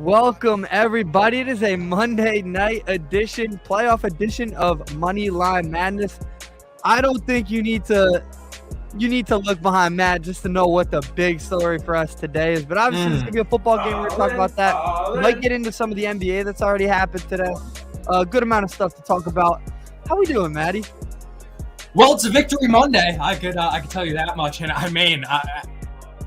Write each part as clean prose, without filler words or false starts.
Welcome, everybody. It is a Monday night edition, playoff edition of Moneyline Madness. I don't think you need to look behind Matt just to know what the big story for us today is. But obviously, this is going to be a football game. We're going to talk about that. We might get into some of the NBA that's already happened today. A good amount of stuff to talk about. How we doing, Maddie? Well, it's a victory Monday. I could tell you that much. And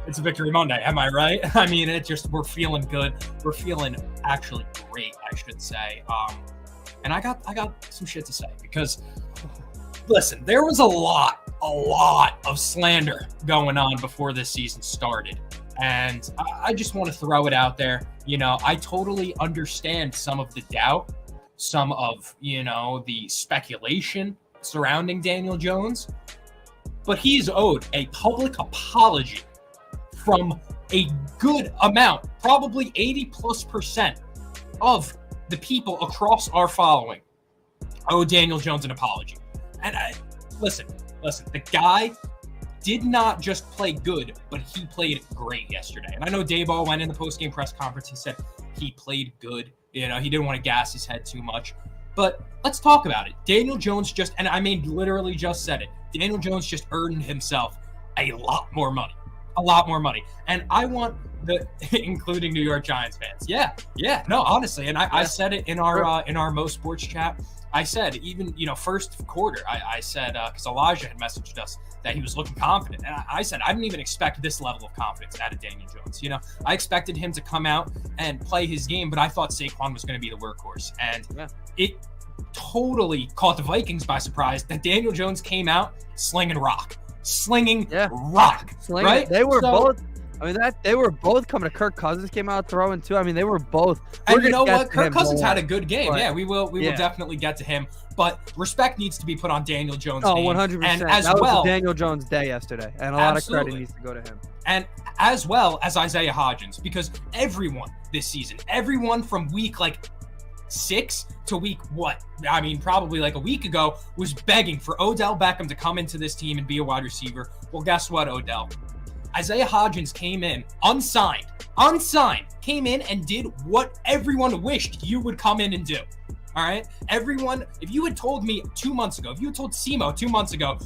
it's a victory Monday. Am I right? I mean, we're feeling good. We're feeling actually great, I should say. And I got some shit to say because, listen, there was a lot of slander going on before this season started. And I just want to throw it out there. You know, I totally understand some of the doubt, some of, the speculation surrounding Daniel Jones, but he's owed a public apology from a good amount, probably 80+% of the people across our following owe Daniel Jones an apology. And listen, the guy did not just play good, but he played great yesterday. And I know Daboll went in the post-game press conference. He said he played good. He didn't want to gas his head too much. But let's talk about it. Daniel Jones literally just said it. Daniel Jones just earned himself a lot more money. And I want including New York Giants fans. Yeah. No, honestly. And I said it in our Mo Sports chat. I said, even, first quarter, I said, because Elijah had messaged us that he was looking confident. And I said, I didn't even expect this level of confidence out of Daniel Jones. I expected him to come out and play his game, but I thought Saquon was going to be the workhorse. And it totally caught the Vikings by surprise that Daniel Jones came out slinging rock, right? They were both. I mean, they were both coming to Kirk Cousins came out throwing too. I mean, they were both. And you know what? Kirk Cousins had a good game. Yeah, we will definitely get to him. But respect needs to be put on Daniel Jones' name. 100%. And that was Daniel Jones' day yesterday, and a lot of credit needs to go to him. And as well as Isaiah Hodgins, because everyone this season, everyone from week 6 to week probably a week ago, was begging for Odell Beckham to come into this team and be a wide receiver. Well, guess what, Odell? Isaiah Hodgins came in unsigned, came in and did what everyone wished you would come in and do. All right. Everyone, if you had told me 2 months ago, if you had told Simo 2 months ago,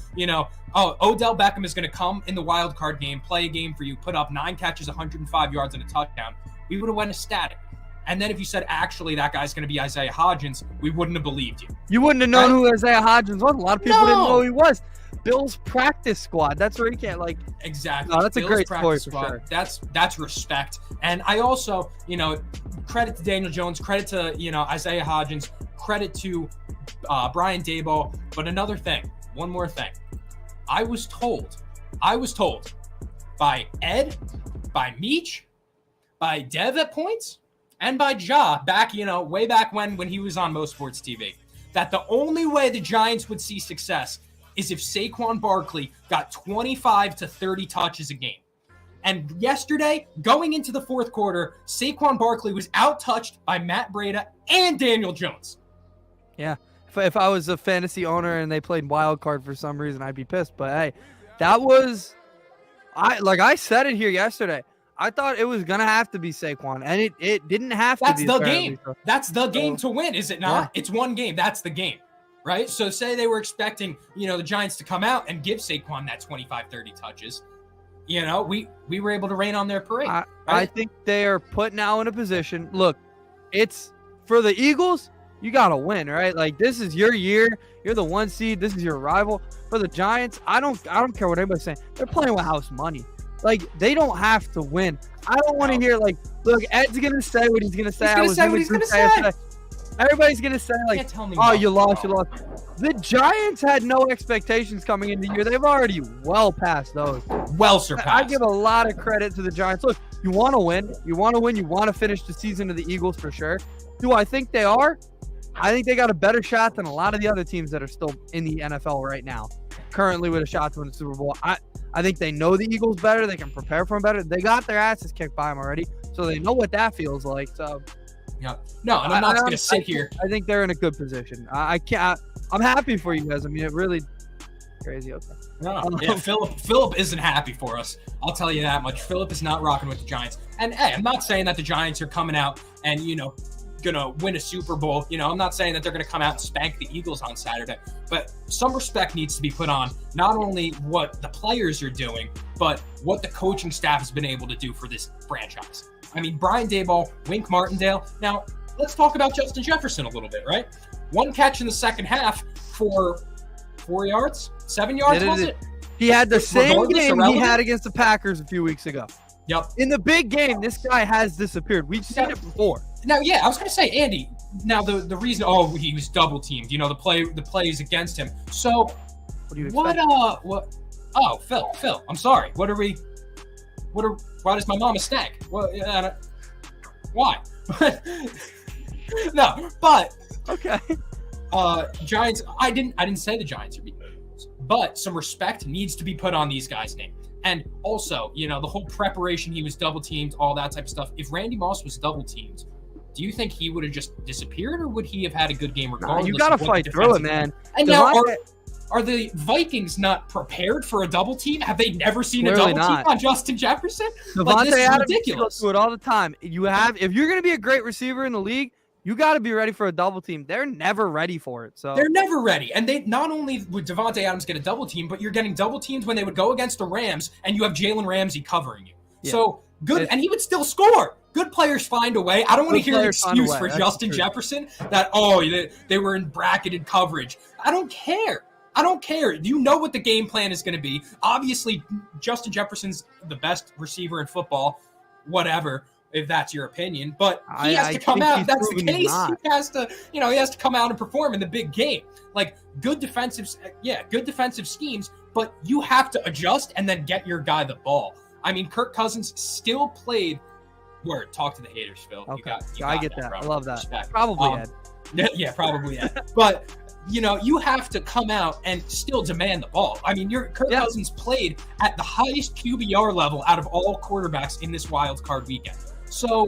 Odell Beckham is going to come in the wild card game, play a game for you, put up 9 catches, 105 yards and a touchdown, we would have went ecstatic. And then if you said, actually, that guy's going to be Isaiah Hodgins, we wouldn't have believed you. You wouldn't have known who Isaiah Hodgins was. A lot of people didn't know who he was. Bill's practice squad. That's where he can't Exactly. No, that's Bill's a great story squad. for sure. That's respect. And I also, credit to Daniel Jones, credit to, Isaiah Hodgins, credit to Brian Daboll. But one more thing. I was told by Ed, by Meech, by Dev at points, and by Ja back, way back when he was on Mo Sports TV, that the only way the Giants would see success is if Saquon Barkley got 25 to 30 touches a game. And yesterday, going into the fourth quarter, Saquon Barkley was out-touched by Matt Breida and Daniel Jones. Yeah. If I was a fantasy owner and they played wild card for some reason, I'd be pissed. But hey, that was I said it here yesterday. I thought it was gonna have to be Saquon, and it didn't have to be. That's the game. That's the game to win, is it not? Yeah. It's one game. That's the game, right? So say they were expecting, the Giants to come out and give Saquon that 25, 30 touches. We were able to rain on their parade. Right? I think they are put now in a position. Look, it's for the Eagles. You gotta win, right? This is your year. You're the 1 seed. This is your rival. For the Giants, I don't care what anybody's saying. They're playing with house money. They don't have to win. I don't want to hear look, Ed's gonna say what he's gonna say. He's gonna say. Everybody's gonna say you lost. The Giants had no expectations coming into the year. They've already well passed those. Well surpassed. I give a lot of credit to the Giants. Look, you want to win. You want to finish the season of the Eagles for sure. Do I think they are? I think they got a better shot than a lot of the other teams that are still in the NFL right now, currently with a shot to win the Super Bowl. I think they know the Eagles better. They can prepare for them better. They got their asses kicked by them already, so they know what that feels like. So, yeah. No, and I'm not going to sit here. I think they're in a good position. I'm happy for you guys. I mean, it really crazy. Okay. No, yeah, Philip isn't happy for us. I'll tell you that much. Philip is not rocking with the Giants. And hey, I'm not saying that the Giants are coming out and, gonna win a Super Bowl. I'm not saying that they're gonna come out and spank the Eagles on Saturday, but some respect needs to be put on not only what the players are doing, but what the coaching staff has been able to do for this franchise. I mean, Brian Daboll, Wink Martindale. Now, let's talk about Justin Jefferson a little bit, right? 1 catch in the second half for 4 yards, 7 yards, was it? He had the same game he had it against the Packers a few weeks ago. Yep. In the big game, this guy has disappeared. We've seen it before. Now, yeah, I was going to say, Andy, now the reason, he was double teamed, the play is against him. So what do you expect? Oh, Phil, I'm sorry. Why does my mom a snag? Why? No, but okay. Giants, I didn't say the Giants are beating the Eagles, but some respect needs to be put on these guys' name. And also, the whole preparation, he was double teamed, all that type of stuff. If Randy Moss was double teamed, do you think he would have just disappeared, or would he have had a good game regardless? You got to fight through it, man. And now, are the Vikings not prepared for a double team? Have they never seen a double team on Justin Jefferson? This is Adams ridiculous. Do it all the time. If you're going to be a great receiver in the league, you got to be ready for a double team. They're never ready for it. So they're never ready. And they not only would Davante Adams get a double team, but you're getting double teamed when they would go against the Rams, and you have Jalen Ramsey covering you. Yeah. So good, and he would still score. Good players find a way. I don't want to hear an excuse for Justin Jefferson that they were in bracketed coverage. I don't care. You know what the game plan is going to be. Obviously, Justin Jefferson's the best receiver in football, whatever, if that's your opinion. But he has to come out. If that's the case, he has to come out and perform in the big game. Like good defensive schemes, but you have to adjust and then get your guy the ball. I mean, Kirk Cousins still played. Talk to the haters, Phil. Okay, I get that. I love that. Respect. Probably Ed. Yeah, probably Ed. But you have to come out and still demand the ball. I mean, Kirk Cousins played at the highest QBR level out of all quarterbacks in this wild card weekend. So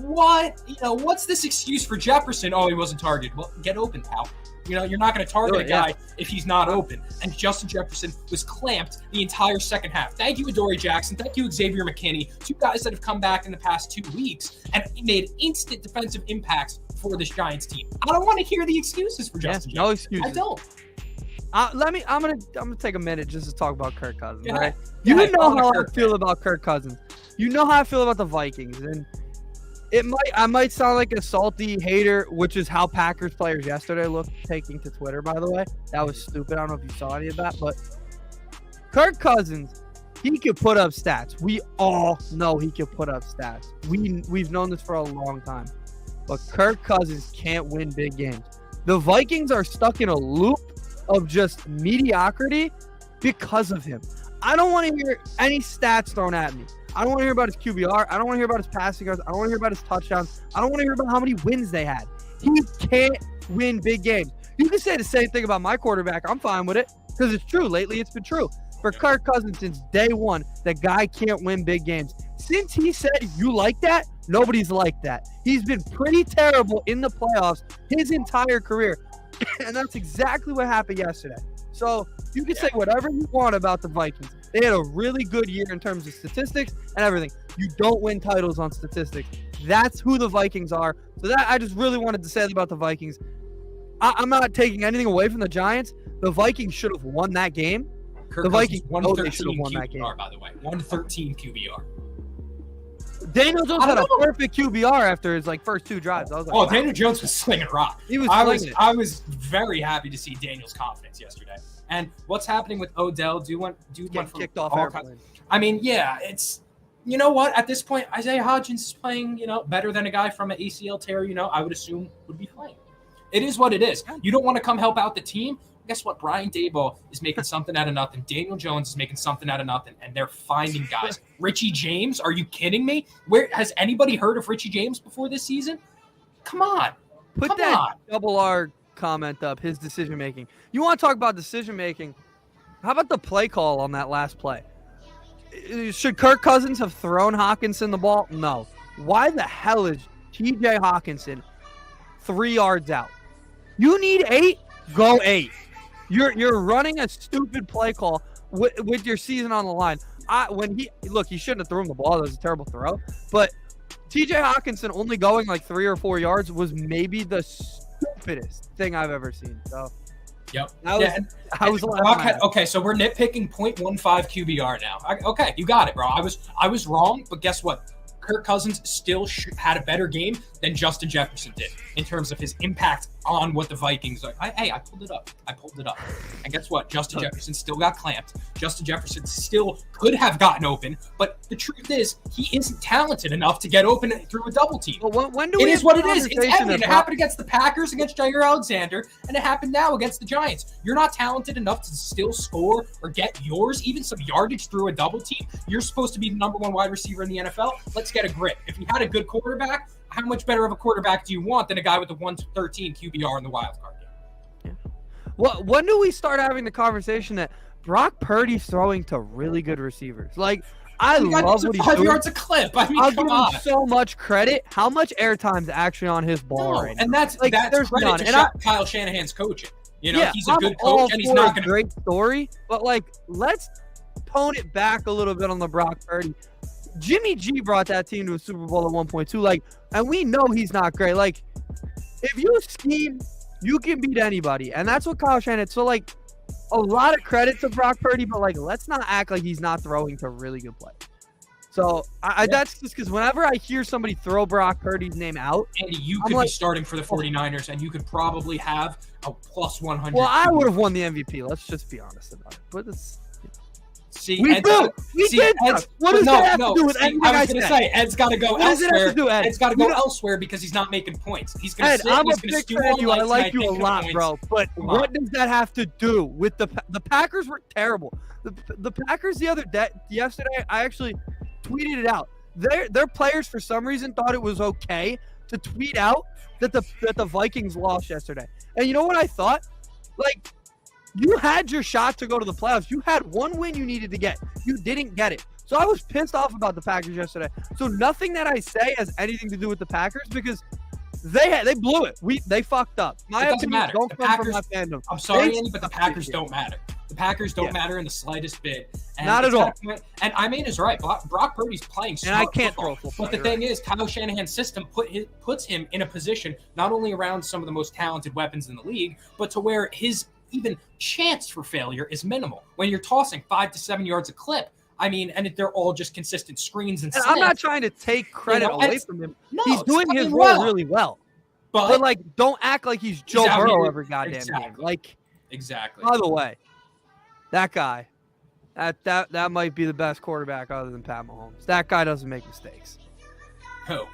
what's this excuse for Jefferson? Oh, he wasn't targeted. Well, get open, pal. You're not going to target a guy if he's not open. And Justin Jefferson was clamped the entire second half. Thank you, Adoree Jackson. Thank you, Xavier McKinney. 2 guys that have come back in the past 2 weeks and made instant defensive impacts for this Giants team. I don't want to hear the excuses for Justin Jefferson. No excuses. I don't. I'm gonna take a minute just to talk about Kirk Cousins. All right? You know how I feel about Kirk Cousins. You know how I feel about the Vikings, and I might sound like a salty hater, which is how Packers players yesterday looked, taking to Twitter, by the way. That was stupid. I don't know if you saw any of that, but Kirk Cousins, he could put up stats. We all know he could put up stats. We've known this for a long time. But Kirk Cousins can't win big games. The Vikings are stuck in a loop of just mediocrity because of him. I don't want to hear any stats thrown at me. I don't want to hear about his QBR. I don't want to hear about his passing yards. I don't want to hear about his touchdowns. I don't want to hear about how many wins they had. He can't win big games. You can say the same thing about my quarterback. I'm fine with it because it's true. Lately, it's been true. For Kirk Cousins, since day one, the guy can't win big games. Since he said you like that, nobody's like that. He's been pretty terrible in the playoffs his entire career. And that's exactly what happened yesterday. So you can say whatever you want about the Vikings. They had a really good year in terms of statistics and everything. You don't win titles on statistics. That's who the Vikings are. So that I just really wanted to say that about the Vikings. I'm not taking anything away from the Giants. The Vikings should have won that game. Kirk the Vikings should have won QBR, that game. By the way, 113 QBR. Daniel Jones had a perfect QBR after his first 2 drives. I was like, wow. Daniel Jones was slinging rock. He was I was very happy to see Daniel's confidence yesterday. And what's happening with Odell? Dude went from kicked off airplane. I mean, yeah, it's you know what? At this point, Isaiah Hodgins is playing, better than a guy from an ACL tear. I would assume would be playing. It is what it is. You don't want to come help out the team. Guess what? Brian Daboll is making something out of nothing. Daniel Jones is making something out of nothing, and they're finding guys. Richie James, are you kidding me? Where has anybody heard of Richie James before this season? Come on. Put that double R comment up, his decision making. You want to talk about decision making? How about the play call on that last play? Should Kirk Cousins have thrown Hawkinson the ball? No. Why the hell is TJ Hawkinson 3 yards out? You need 8? Go 8. You're running a stupid play call with your season on the line. He shouldn't have thrown the ball. That was a terrible throw. But TJ Hawkinson only going like 3 or 4 yards was maybe the stupidest thing I've ever seen. So, yep. Okay, so we're nitpicking 0.15 QBR now. Okay, you got it, bro. I was wrong, but guess what? Kirk Cousins still had a better game than Justin Jefferson did in terms of his impact on what the Vikings are. I pulled it up. And guess what? Justin Jefferson still got clamped. Justin Jefferson still could have gotten open, but the truth is he isn't talented enough to get open through a double team. Well, when do it we is what it is. It's evident. It happened against the Packers, against Jair Alexander, and it happened now against the Giants. You're not talented enough to still score or get yours, even some yardage through a double team. You're supposed to be the number 1 wide receiver in the NFL. Let's get a grip. If you had a good quarterback, how much better of a quarterback do you want than a guy with the 113 QBR in the wild card game? Yeah. Well, when do we start having the conversation that Brock Purdy's throwing to really good receivers? Like, I love what he's doing. 5 yards a clip. I mean, I'll come give on. him so much credit. How much airtime's actually on his ball right now? And that's there's credit none. to Kyle Shanahan's coaching. You know, he's a good coach, and he's not going to. Great story, but like, let's tone it back a little bit on the Brock Purdy. Jimmy G brought that team to a Super Bowl at 1.2. Like, and we know he's not great. Like, if you scheme, you can beat anybody, and that's what Kyle Shanahan. So like, a lot of credit to Brock Purdy, but like, let's not act like he's not throwing to really good play. So that's just because whenever I hear somebody throw Brock Purdy's name out, Andy, you could be starting for the 49ers, and you could probably have a plus 100. Well, I would have won the MVP. Let's just be honest about it. But it's. See, we did. What does that have to do with anything I was going to say, Ed's got to go elsewhere. Ed's got to go elsewhere because he's not making points. He's going to sit. I'm a big fan of you. I like you a lot, bro. But what does that have to do with the Packers? Were terrible. The Packers yesterday, I actually tweeted it out. Their players for some reason thought it was okay to tweet out that the Vikings lost yesterday. And you know what I thought? Like, you had your shot to go to the playoffs. You had one win you needed to get. You didn't get it. So I was pissed off about the Packers yesterday. So nothing that I say has anything to do with the Packers because they blew it. They fucked up. My opinion don't come from my fandom. I'm sorry, Andy, but the Packers don't matter. The Packers don't matter in the slightest bit. And not at all. And I mean, is right. Brock Purdy's playing smart and I can't football. throw football. But the thing is, Kyle Shanahan's system puts him in a position not only around some of the most talented weapons in the league, but to where his even chance for failure is minimal. When you're tossing 5 to 7 yards a clip, I mean, and they're all just consistent screens and slants. I'm not trying to take credit away from him. No, he's doing his role really well. But like, don't act like he's Joe Burrow every goddamn game. Like, exactly. By the way, that guy, that might be the best quarterback other than Pat Mahomes. That guy doesn't make mistakes. Who?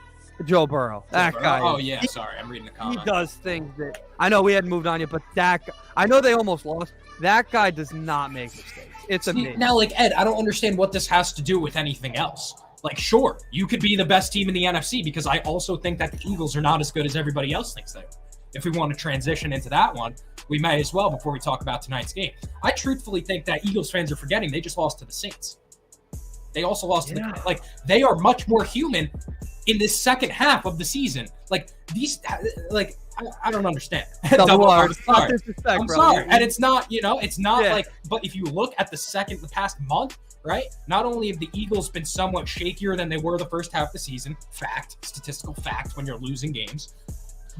Joe Burrow. That guy. Oh, yeah. Sorry. I'm reading the comment. He does things that I know we hadn't moved on yet, but I know they almost lost. That guy does not make mistakes. It's amazing. Now, like, Ed, I don't understand what this has to do with anything else. Like, sure, you could be the best team in the NFC because I also think that the Eagles are not as good as everybody else thinks they are. If we want to transition into that one, we may as well before we talk about tonight's game. I truthfully think that Eagles fans are forgetting they just lost to the Saints. They also lost to the they are much more human in this second half of the season. Like these, like I don't understand. I'm sorry, and it's not, it's not like. But if you look at the past month, right? Not only have the Eagles been somewhat shakier than they were the first half of the season, statistical fact when you're losing games,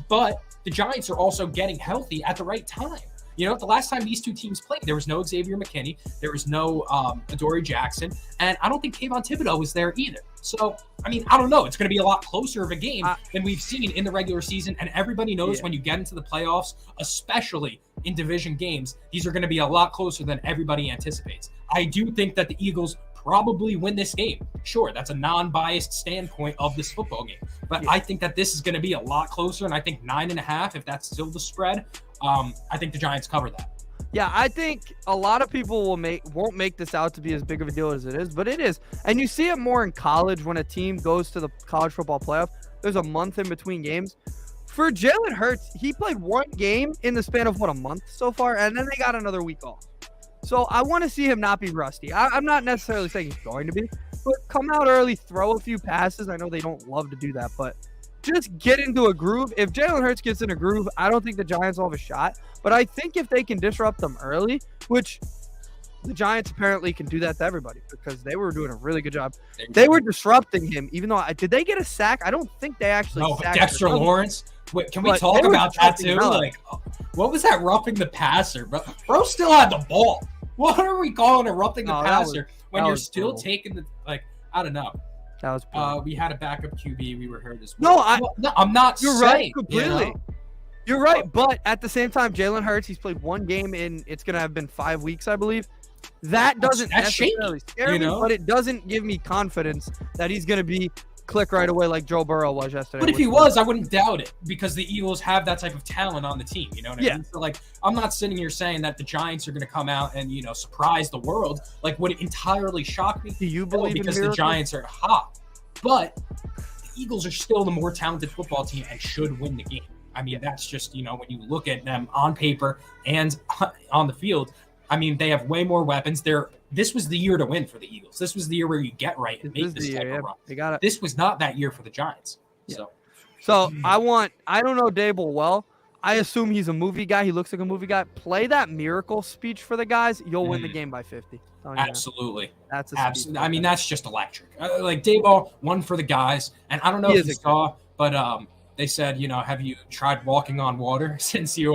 but the Giants are also getting healthy at the right time. The last time these two teams played, there was no Xavier McKinney, there was no Adoree Jackson, and I don't think Kayvon Thibodeau was there either. So, I mean, I don't know. It's going to be a lot closer of a game than we've seen in the regular season, and everybody knows when you get into the playoffs, especially in division games, these are going to be a lot closer than everybody anticipates. I do think that the Eagles probably win this game. Sure, that's a non-biased standpoint of this football game. But I think that this is going to be a lot closer, and I think 9.5, if that's still the spread, I think the Giants cover that. Yeah, I think a lot of people won't make this out to be as big of a deal as it is, but it is. And you see it more in college when a team goes to the college football playoff. There's a month in between games. For Jalen Hurts, he played one game in the span of, a month so far, and then they got another week off. So I want to see him not be rusty. I'm not necessarily saying he's going to be, but come out early, throw a few passes. I know they don't love to do that, but just get into a groove. If Jalen Hurts gets in a groove, I don't think the Giants will have a shot. But I think if they can disrupt them early, which the Giants apparently can do that to everybody because they were doing a really good job. They were disrupting him, even though did they get a sack? I don't think they actually No, but sacked Dexter him. Lawrence. Wait, can we talk about that too? Like, what was that roughing the passer? Bro still had the ball. What are we calling a roughing the passer when you're still taking the I don't know. That was we had a backup QB. We were heard as well. No, I'm not. You're saying, right, completely. You know? You're right, but at the same time, Jalen Hurts, he's played one game in. It's gonna have been 5 weeks, I believe. That doesn't necessarily scare me, but it doesn't give me confidence that he's gonna be click right away like Joe Burrow was yesterday. But if he was, I wouldn't doubt it because the Eagles have that type of talent on the team. You know what I mean? So I'm not sitting here saying that the Giants are going to come out and surprise the world. Like, would it entirely shock me? Do you believe because in the Giants are hot, but the Eagles are still the more talented football team and should win the game. I mean, that's just when you look at them on paper and on the field. I mean, they have way more weapons. This was the year to win for the Eagles. This was the year where you get right and make this type of run. This was not that year for the Giants. So I don't know Dable well. I assume he's a movie guy. He looks like a movie guy. Play that miracle speech for the guys. You'll win the game by 50. Absolutely. That's absolutely. I mean, that's just electric. Like Dayball, one for the guys. And I don't know if you saw, but they said, have you tried walking on water since you,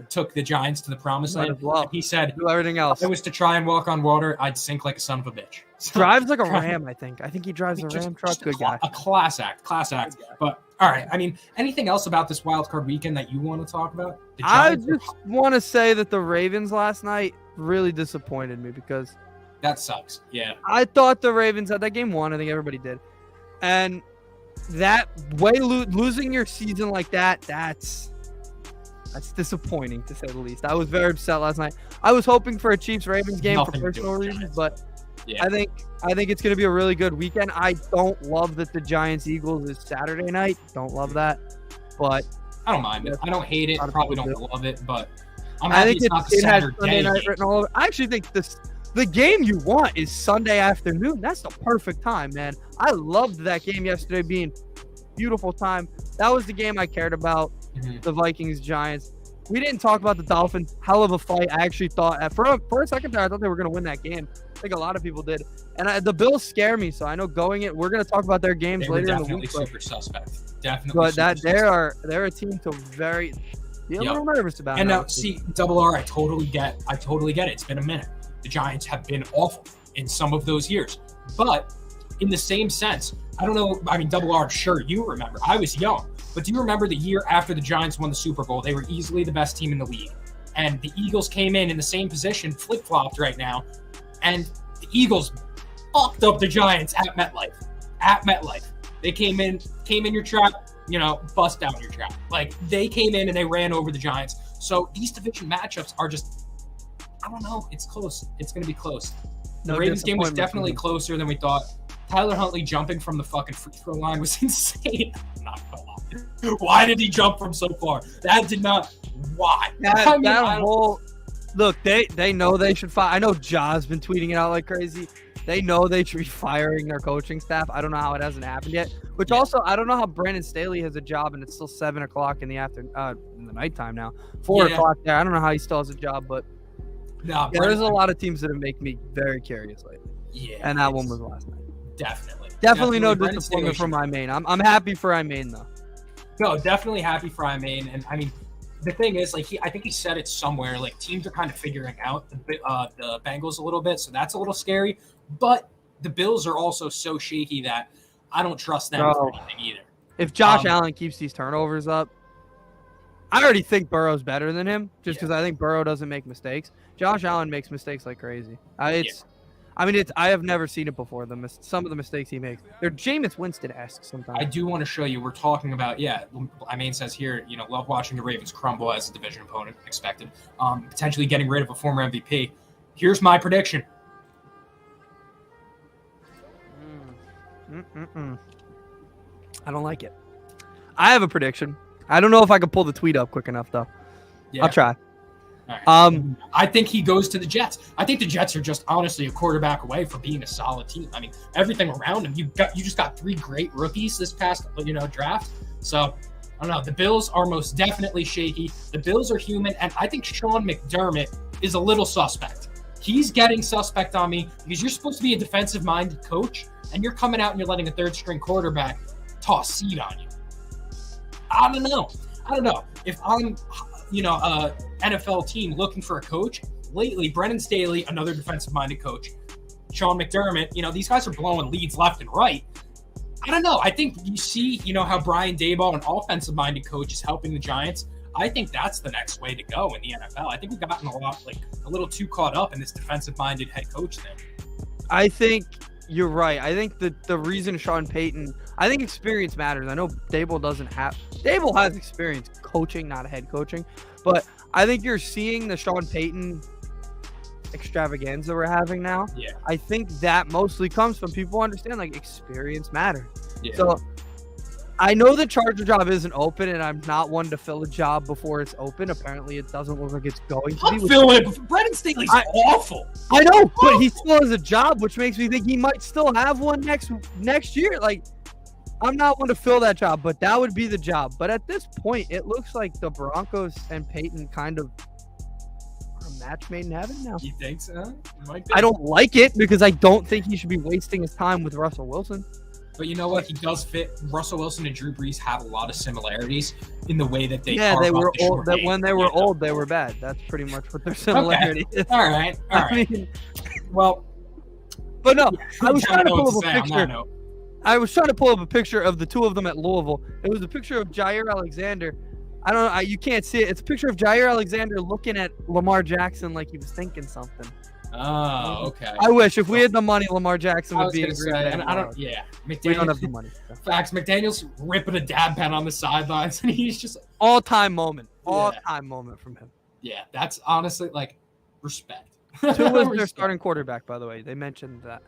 took the Giants to the promised land? Well. He said, do everything else. If it was to try and walk on water, I'd sink like a son of a bitch. So, drives like a ram, I think. I think he drives a Ram truck. Good guy. A class act. But all right. I mean, anything else about this wild card weekend that you want to talk about? I just want to say that the Ravens last night really disappointed me because that sucks. Yeah. I thought the Ravens had that game won. I think everybody did. And that way losing your season like that's disappointing to say the least. I was very upset last night. I was hoping for a Chiefs-Ravens game for personal reasons, but I think it's going to be a really good weekend. I don't love that the Giants-Eagles is Saturday night. Don't love that, but I don't mind it. I don't hate it. Probably don't love it, but I'm happy it's not the Saturday night written all over. I actually think the game you want is Sunday afternoon. That's the perfect time, man. I loved that game yesterday being beautiful time. That was the game I cared about, the Vikings-Giants. We didn't talk about the Dolphins. Hell of a fight. I actually thought, for a second there, I thought they were going to win that game. I think a lot of people did. And the Bills scare me, so I know we're going to talk about their games later in the week. Definitely super suspect. Definitely but they're a team to be a little nervous about. And now, see, Double R, I totally get it. It's been a minute. The Giants have been awful in some of those years. But in the same sense, I don't know. I mean, Double R, I'm sure you remember. I was young. But do you remember the year after the Giants won the Super Bowl? They were easily the best team in the league. And the Eagles came in the same position, flip-flopped right now. And the Eagles fucked up the Giants at MetLife. They came in your trap, bust down your trap. Like, they came in and they ran over the Giants. So these division matchups are just, I don't know. It's close. It's going to be close. The Ravens game was definitely closer than we thought. Tyler Huntley jumping from the fucking free throw line was insane. I'm not gonna lie. Why did he jump from so far? That did not. Why? Look, they know they should fire. I know Ja's been tweeting it out like crazy. They know they should be firing their coaching staff. I don't know how it hasn't happened yet. Which also, I don't know how Brandon Staley has a job and it's still 7 o'clock in the in the nighttime now. 4 o'clock there. I don't know how he still has a job, but there's a lot of teams that have made me very curious lately. Yeah, and that one was last night. Definitely no disappointment from my main. I'm happy for my main though. No, definitely happy for my main. And I mean, the thing is, like, I think he said it somewhere. Like, teams are kind of figuring out the Bengals a little bit, so that's a little scary. But the Bills are also so shaky that I don't trust them for anything either. If Josh Allen keeps these turnovers up, I already think Burrow's better than him, just because I think Burrow doesn't make mistakes. Josh Allen makes mistakes like crazy. I have never seen it before. Some of the mistakes he makes, they're Jameis Winston-esque sometimes. I do want to show you. We're talking about I mean, it says here, love watching the Ravens crumble as a division opponent expected. Potentially getting rid of a former MVP. Here's my prediction. I don't like it. I have a prediction. I don't know if I can pull the tweet up quick enough though. Yeah. I'll try. Right. I think he goes to the Jets. I think the Jets are just honestly a quarterback away from being a solid team. I mean, everything around him. You just got 3 great rookies this past draft. So I don't know. The Bills are most definitely shaky. The Bills are human, and I think Sean McDermott is a little suspect. He's getting suspect on me because you're supposed to be a defensive-minded coach, and you're coming out and you're letting a third-string quarterback toss seed on you. I don't know. If I'm, a NFL team looking for a coach, lately, Brennan Staley, another defensive-minded coach, Sean McDermott, these guys are blowing leads left and right. I don't know. I think you see, how Brian Daboll, an offensive-minded coach, is helping the Giants. I think that's the next way to go in the NFL. I think we've gotten a little too caught up in this defensive-minded head coach thing. I think you're right. I think the reason Sean Payton, I think experience matters. I know Daboll has experience coaching, not head coaching, but I think you're seeing the Sean Payton extravaganza we're having now. Yeah. I think that mostly comes from people understand experience matters. Yeah. So I know the Charger job isn't open, and I'm not one to fill a job before it's open. Apparently, it doesn't look like it's going to be. I'm filling it. Brennan Staley's awful. I know, but he still has a job, which makes me think he might still have one next year. I'm not one to fill that job, but that would be the job. But at this point, it looks like the Broncos and Peyton kind of are a match made in heaven now. You think so? Might be. I don't like it because I don't think he should be wasting his time with Russell Wilson. But you know what? He does fit. Russell Wilson and Drew Brees have a lot of similarities in the way that they. Yeah, they were old. That when they were old, they were bad. That's pretty much what their similarity is. All right. Well, but no, I was trying to pull up a picture. I was trying to pull up a picture of the two of them at Louisville. It was a picture of Jair Alexander. I don't know. You can't see it. It's a picture of Jair Alexander looking at Lamar Jackson like he was thinking something. Oh, okay. I wish if we had the money, Lamar Jackson would be in Green Bay. And I don't. Yeah, McDaniels, we don't have the money. So. Facts. McDaniel's ripping a dab pen on the sidelines, and he's just all-time moment. All-time moment from him. Yeah, that's honestly respect. Tua was their starting quarterback, by the way. They mentioned that.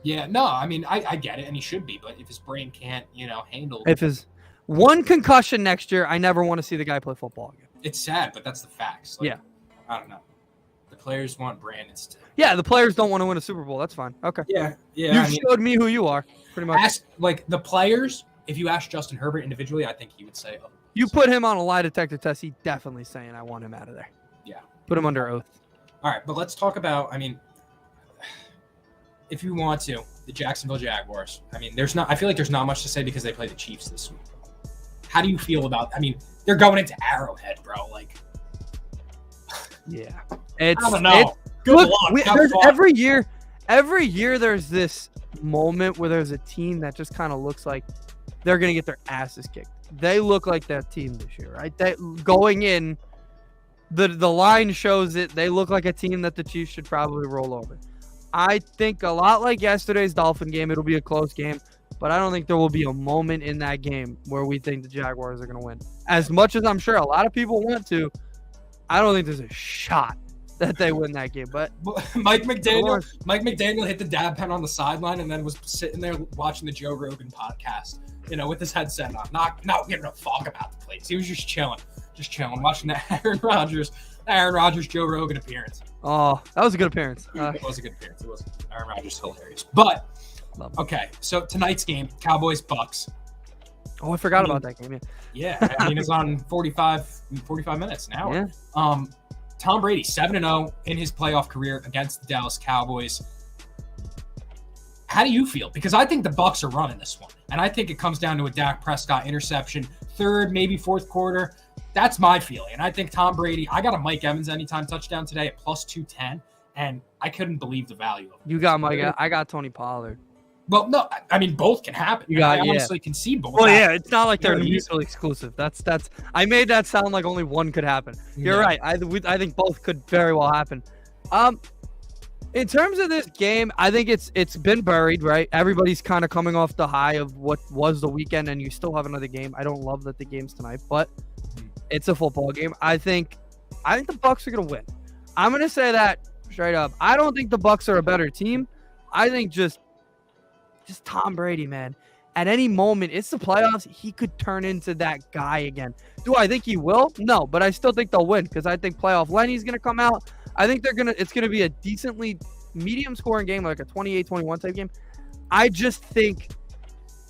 Yeah, no, I mean I get it, and he should be, but if his brain can't, handle. If his one concussion next year, I never want to see the guy play football again. It's sad, but that's the facts. Yeah. I don't know. The players want Brandon's to. Yeah, the players don't want to win a Super Bowl. That's fine. Okay. Yeah. You showed me who you are, pretty much. The players, if you ask Justin Herbert individually, I think he would say, oh. You put him on a lie detector test, he's definitely saying, I want him out of there. Yeah. Put him under oath. All right, but let's talk about, if you want to, the Jacksonville Jaguars. I feel like there's not much to say because they play the Chiefs this week. How do you feel about, they're going into Arrowhead, bro. Yeah. I don't know. Good luck. Every year there's this moment where there's a team that just kind of looks like they're going to get their asses kicked. They look like that team this year, right? Going in, the line shows it. They look like a team that the Chiefs should probably roll over. I think a lot like yesterday's Dolphin game, it'll be a close game, but I don't think there will be a moment in that game where we think the Jaguars are going to win. As much as I'm sure a lot of people want to, I don't think there's a shot that they win that game. But Mike McDaniel hit the dab pen on the sideline and then was sitting there watching the Joe Rogan podcast, with his headset on, not giving a fuck about the plays. He was just chilling, watching the Aaron Rodgers Joe Rogan appearance. Oh, that was a good appearance. It was a good appearance. It was. Aaron Rodgers is hilarious. But okay, so tonight's game, Cowboys Bucks. Oh, I forgot about that game. Yeah, it's on 45 minutes an hour. Yeah. Tom Brady 7-0 in his playoff career against the Dallas Cowboys. How do you feel? Because I think the Bucks are running this one, and I think it comes down to a Dak Prescott interception, third, maybe fourth quarter. That's my feeling. And I think Tom Brady, I got a Mike Evans anytime touchdown today at plus 210, and I couldn't believe the value of it. You got Mike. I got Tony Pollard. Well, no, both can happen. I honestly can see both. Well, yeah, it's not like they're mutually exclusive. That's. I made that sound like only one could happen. You're right. I think both could very well happen. In terms of this game, I think it's been buried, right? Everybody's kind of coming off the high of what was the weekend, and you still have another game. I don't love that the game's tonight, but it's a football game. I think the Bucks are gonna win. I'm gonna say that straight up. I don't think the Bucks are a better team. I think just Tom Brady, man. At any moment, it's the playoffs. He could turn into that guy again. Do I think he will? No, but I still think they'll win because I think playoff Lenny's gonna come out. I think it's gonna be a decently medium scoring game, like a 28-21 type game. I just think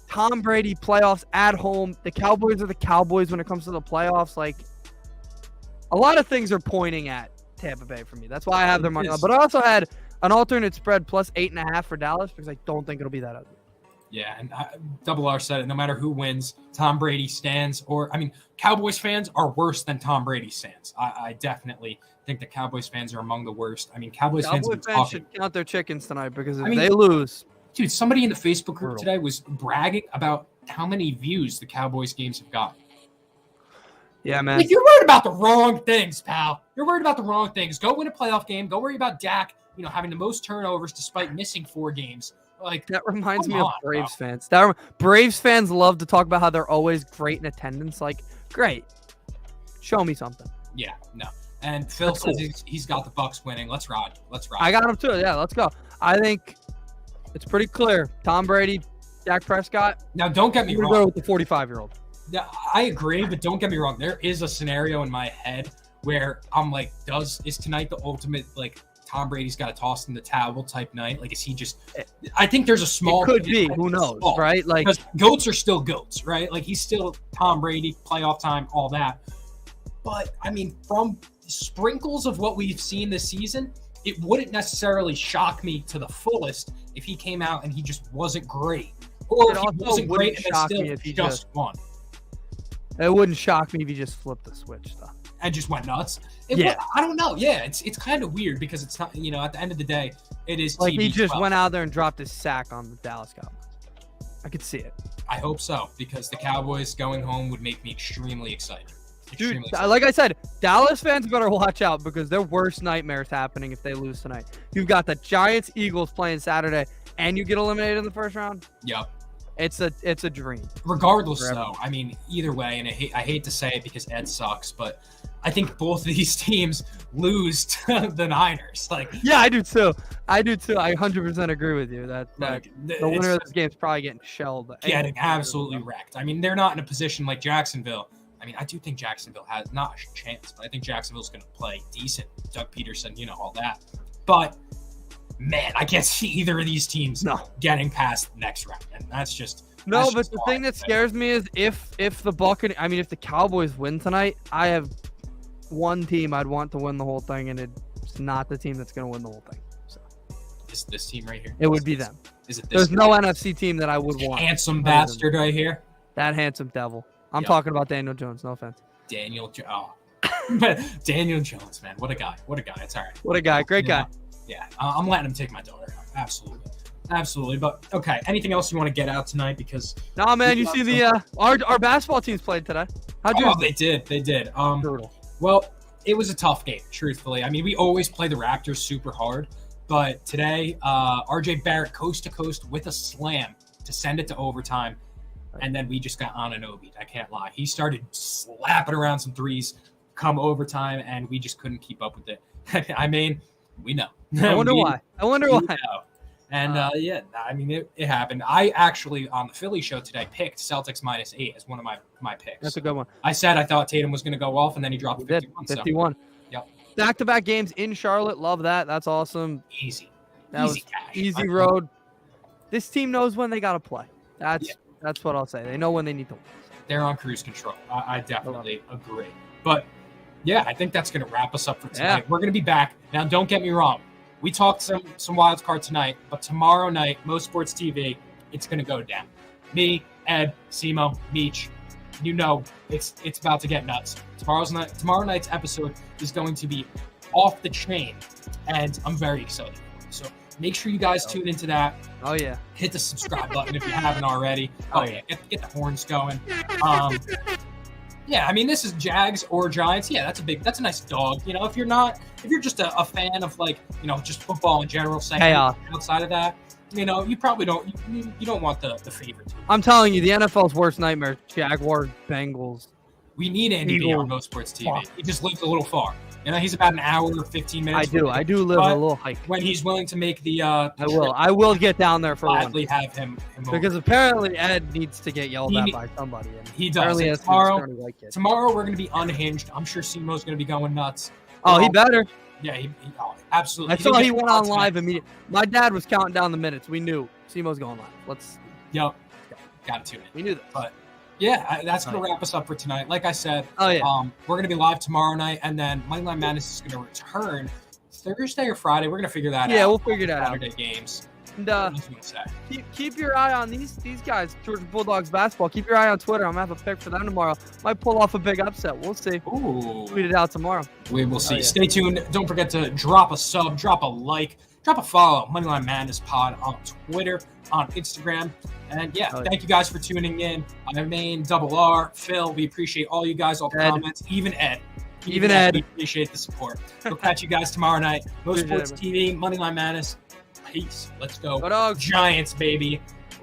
Tom Brady playoffs at home. The Cowboys are the Cowboys when it comes to the playoffs. Like, a lot of things are pointing at Tampa Bay for me. That's why I have their money line. But I also had an alternate spread plus 8.5 for Dallas because I don't think it'll be that ugly. Yeah, and Double R said it. No matter who wins, Tom Brady stands. Cowboys fans are worse than Tom Brady stands. I definitely think the Cowboys fans are among the worst. Cowboys fans should count their chickens tonight because if they lose. Dude, somebody in the Facebook group today was bragging about how many views the Cowboys games have got. Yeah, man. You're worried about the wrong things, pal. You're worried about the wrong things. Go win a playoff game. Go worry about Dak, having the most turnovers despite missing 4 games. That reminds me of Braves fans. Braves fans love to talk about how they're always great in attendance. Like, great. Show me something. Yeah, no. And Phil says he's got the Bucs winning. Let's ride. I got him too. Yeah, let's go. I think it's pretty clear. Tom Brady, Dak Prescott. Now, don't get me wrong. Go with the 45-year-old. Yeah, I agree, but don't get me wrong. There is a scenario in my head where I'm like, is tonight the ultimate, Tom Brady's got to toss in the towel type night? Is he just – I think there's a small – It could be. Who knows, right? Because goats are still goats, right? He's still Tom Brady, playoff time, all that. But, from sprinkles of what we've seen this season, it wouldn't necessarily shock me to the fullest if he came out and he just wasn't great. Or if he wasn't great and then still just won. It wouldn't shock me if he just flipped the switch, though. And just went nuts. I don't know. Yeah, it's kind of weird because it's not, at the end of the day, it is TB12. He just went out there and dropped his sack on the Dallas Cowboys. I could see it. I hope so, because the Cowboys going home would make me extremely excited. Dude, like I said, Dallas fans better watch out because their worst nightmare's happening if they lose tonight. You've got the Giants-Eagles playing Saturday, and you get eliminated in the first round? Yep. It's a dream. Regardless, though, either way, and I hate to say it because Ed sucks, but I think both of these teams lose to the Niners. Yeah, I do too. I 100% agree with you that the winner of this game is probably getting shelled. Getting absolutely wrecked. They're not in a position like Jacksonville. I do think Jacksonville has not a chance, but I think Jacksonville's going to play decent. Doug Peterson, all that. But man, I can't see either of these teams getting past the next round, and that's just but the thing that scares me is if the Cowboys win tonight, I have one team I'd want to win the whole thing, and it's not the team that's going to win the whole thing. So is this team right here? It would be them. Is it? There's no NFC team that I would want. Handsome bastard right here. That handsome devil. I'm talking about Daniel Jones. No offense. Daniel Jones, man, what a guy. It's all right. What a guy. Great guy. Yeah, I'm letting him take my daughter. Absolutely. But okay, anything else you want to get out tonight? Because man, you see the our basketball teams played today. How'd you? They did. Brutal. Well, it was a tough game, truthfully. We always play the Raptors super hard, but today, RJ Barrett coast to coast with a slam to send it to overtime. And then we just got Anunoby. I can't lie. He started slapping around some threes come overtime, and we just couldn't keep up with it. We know. I wonder why. Know. And it happened. I actually, on the Philly show today, picked Celtics -8 as one of my picks. That's a good one. I said I thought Tatum was going to go off, and then he dropped 51. 51. So. Yep. Back-to-back games in Charlotte. Love that. That's awesome. Easy cash. Easy road. This team knows when they got to play. That's what I'll say. They know when they need to win. They're on cruise control. I definitely agree. But, yeah, I think that's going to wrap us up for tonight. Yeah. We're going to be back. Now, don't get me wrong. We talked some wild card tonight, but tomorrow night, Mo Sports TV, it's going to go down. Me, Ed, Simo, Meech, it's about to get nuts. Tomorrow night's episode is going to be off the chain, and I'm very excited. So make sure you guys tune into that. Oh, yeah. Hit the subscribe button if you haven't already. Oh, yeah. Get the horns going. Yeah, this is Jags or Giants. Yeah, that's a nice dog. If you're just a fan of just football in general, outside of that, you probably don't you don't want the favorite team. I'm telling you, the NFL's worst nightmare: Jaguars, Bengals. We need Andy B on Mo Sports TV. He just lives a little far. He's about an hour or 15 minutes. I do live a little hike. When he's willing to make the I will get down there for gladly have him because apparently Ed needs to get yelled at by somebody. And he does. Tomorrow we're going to be unhinged. I'm sure Simo's going to be going nuts. Oh, he better. Yeah, he absolutely. I saw he went on live immediately. My dad was counting down the minutes. We knew Simo's going live. Got to tune in. We knew that. But yeah, that's going to wrap us up for tonight. Like I said, Oh, we're going to be live tomorrow night, and then Moneyline Madness is going to return Thursday or Friday. We're going to figure that out. Yeah, we'll figure that out. Saturday games. And keep your eye on these guys, Georgia Bulldogs basketball. Keep your eye on Twitter. I'm going to have a pick for them tomorrow. Might pull off a big upset. We'll see. Ooh. Tweet it out tomorrow. We will see. Yeah. Stay tuned. Don't forget to drop a sub, drop a like, drop a follow. Moneyline Madness Pod on Twitter, on Instagram. And thank you guys for tuning in. I'm Main, Double R, Phil. We appreciate all you guys, all the comments, even Ed. Even Ed. We appreciate the support. We'll catch you guys tomorrow night. Mo Sports TV, Moneyline Madness. Peace. Let's go. Go Dogs. Giants, baby.